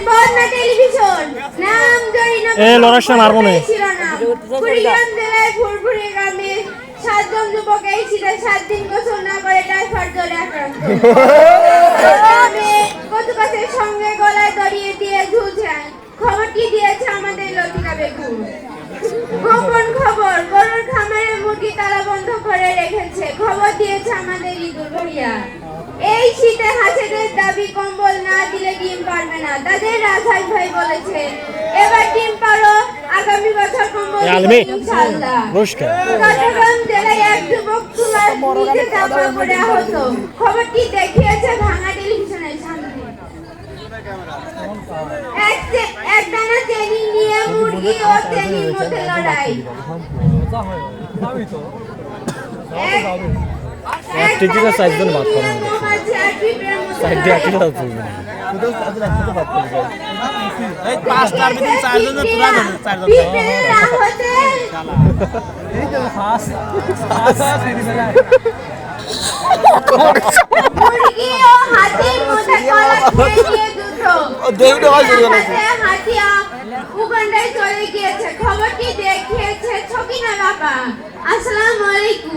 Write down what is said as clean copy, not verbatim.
বদনা টেলিভিশন নাম জরিনা লড়াইটা মারবো না কুড়িগ্রাম জেলায় ফুরফুরি গ্রামে 7 জন যুবক এই শীতে 7 দিন গোসল না করে টাইফয়েড জ্বরে আক্রান্ত গ্রামে কচুকাছের সঙ্গে গলায় দড়িয়ে দিয়ে ঝুলছেন খবরটি দিয়েছে আমাদের লতিকা বেগম গোপন খবর গরুর খামারে মুরগি তালা বন্ধ করে রেখেছে খবর দিয়েছে আমাদের ইঁদুর ভাইয়া এই শীতে হাঁসেদের দাবি কম্বল না দিলে ডিম পারবে না তাদের রাজহাঁস ভাই বলেছে এবার ডিম পারো আগামী বছর কম্বল ইনশাআল্লাহ চট্টগ্রাম জেলায় এক যুবক চুলার নিচে চাপা পড়ে আহত খবরটি দেখিয়েছে ভাঙা টেলিভিশনের সামনে একটানা ট্রেনিং নিয়ে মুরগি ও ট্রেনিং মধ্যে লড়াই এক টিকিটে 4 জন বাদ করা হবে 4 দিয়ে আটকে দাও তুমি এই 5টার ভিতরে 4 জন তোরা 4 জন এই যে হাস ফেরি বেলায় মুরগি ও হাতির মধ্যে কলা খেয়ে যুদ্ধ দেউড়ে হয় হাতি উগান্ডায় চলে গিয়েছে খবরটি দেখিয়েছে ছকিনা বাবা আসসালামু আলাইকুম